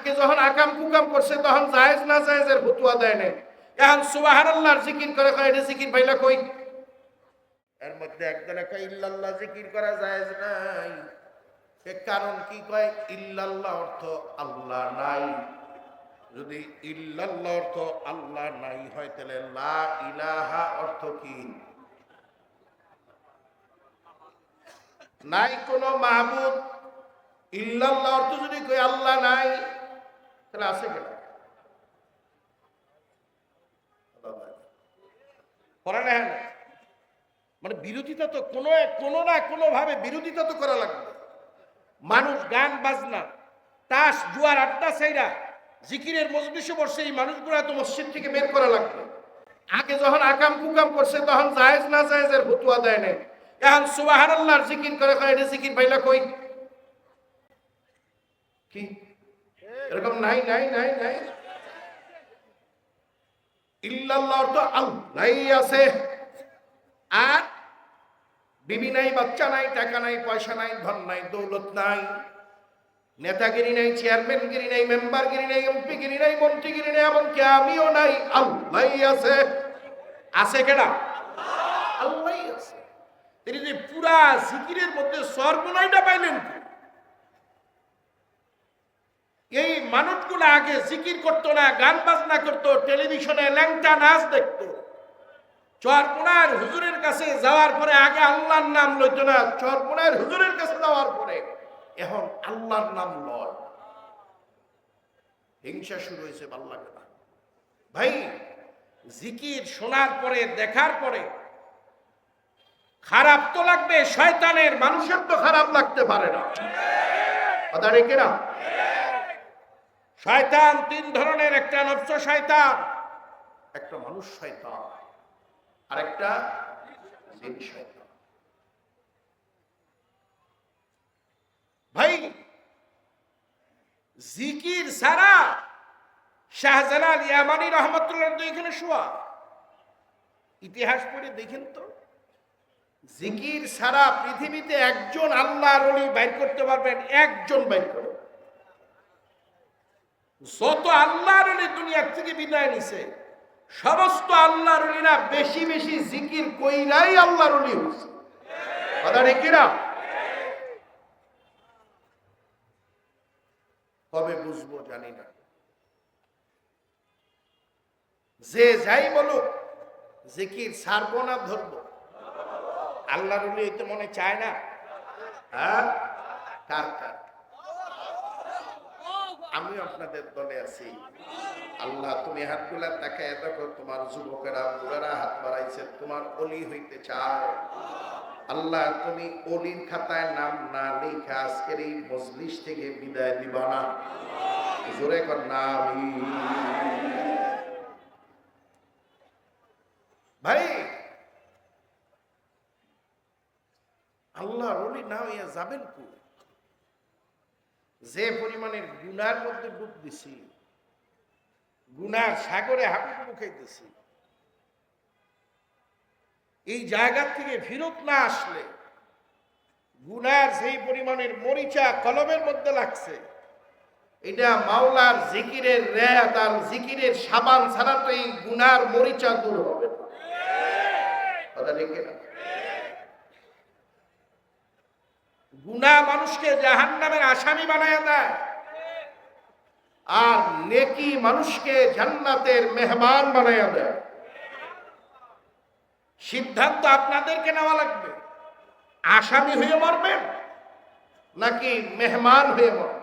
আগে যখন আকাম কুকাম করছে তখন জায়েজ না জায়েজের ফতোয়া দেয় নাই। এখন সুবহানাল্লাহর জিকির করে কয় এটা জিকির পাইলা কই? এর মধ্যে একজনে কয় ইল্লাল্লাহ জিকির করা জায়েজ নাই। এর কারণ কি? কয় ইল্লাল্লাহ অর্থ আল্লাহ নাই। যদি ইল্লাল্লাহ অর্থ আল্লাহ নাই হয় তাহলে লা ইলাহা অর্থ কি? নাই কোনো মাহবুদ। ইল্লাল্লাহ অর্থ যদি কই আল্লাহ নাই তাহলে আছে কেন? মানে বিরোধিতা তো কোনো না কোনো ভাবে বিরোধিতা তো করা লাগবে। মানুষ গান বাজনা তাস জুয়ার আড্ডা ছাইরা জিকিরের মজলিসে বসে এই মানুষগুলো তো মসজিদ থেকে বের করা লাগবে। আগে যখন আকাম কুকাম করছে তখন জায়েজ না জায়েজের ফতোয়া দেয় নাই। এখন সুবহানাল্লাহর জিকির করে কয় এটা জিকির পাইলা কই? কি এরকম নাই নাই নাই নাই। ইল্লাল্লাহ অর্থ আল্লাহই আছে। আর বিবি নাই, বাচ্চা নাই, টাকা নাই, পয়সা নাই, ধন নাই, দৌলত নাই, নেতাগিরি নাই, চেয়ারম্যানগিরি নাই, মেম্বারগিরি নাই, এমপিগিরি নাই, মন্ত্রীগিরি নাই, এমনকি আমিও নাই। আল্লাহই আছে। আছে কেডা? আল্লাহই আছে। তিনি যে পুরা জিকিরের মধ্যে সর্বনয়টা পাইলেন। এই মানুষগুলো আগে জিকির করতো না, গান বাজনা করতো, টেলিভিশনে ল্যাংটা নাচ দেখতো। চরপোনার হুজুরের কাছে যাওয়ার পরে আগে আল্লাহর নাম লইতো না, চরপোনার হুজুরের কাছে যাওয়ার পরে এখন আল্লাহর নাম লয়। হিংসা শুরু হয়েছে, ভালো লাগে না ভাই। জিকির শোনার পরে দেখার পরে খারাপ তো লাগবে, শয়তানের, মানুষের তো খারাপ লাগতে পারে না। কথা রেখে না। শয়তান তিন ধরনের, একটা নফস শয়তান, একটা মানুষ শয়তান, আর একটা জিন শয়তান। ভাই জিকির ছাড়া শাহজালাল ইয়ামানি রহমতুল্লাহ এখানে শোয়া, ইতিহাস পড়ে দেখেন তো, জিকির ছাড়া পৃথিবীতে একজন আল্লাহর ওলি বাইর করতে পারবেন? একজন বাইর করে। যত আল্লাহর ওলি দুনিয়ার থেকে বিদায় নিছে সমস্ত আল্লাহর ওলিরা বেশি বেশি জিকির কইরাই আল্লাহর ওলি হইছে। কথা ঠিক না? কবে বুঝবো জানি না। যে যাই বলুক জিকির ছাড়বো না ধরবো। আল্লাহর ওলি হইতে মনে চায় না? হ্যাঁ, কার কার? আমি আপনাদের দলে আছি। আল্লাহ তুমি হাতগুলা তাকায় দেখো, তোমার যুবকেরা বুড়ারা হাত বাড়াইছে, তোমার ওলি হইতে চাও। আল্লাহ তুমি ওলির খাতায় নাম না লেখা আজকের এই মজলিস থেকে বিদায় দিবা না। জোরে কর না আমিন। ভাই আল্লাহর ওলি না হইয়া যাবেন কো? যে পরিমাণের গুনার মধ্যে ডুব দিছি, গুনার সাগরে হাবুডুবু খাইতেছি, এই জায়গা থেকে ফিরত না আসলে গুনার সেই পরিমাণের মরিচা কলমের মধ্যে লাগছে, এটা মাওলার জিকিরের রেয়াত আর জিকিরের সাবান ছাড়া তো এই গুনার মরিচা দূর হবে না। কথা ঠিক না? গুনাহ মানুষকে জাহান্নামের আসামি বানায় দেয়, আর নেকি মানুষকে জান্নাতের মেহমান বানায় দেয়। সিদ্ধান্ত আপনাদেরকে নেওয়া লাগবে, আসামি হয়ে মরবেন নাকি মেহমান হয়ে মরবেন।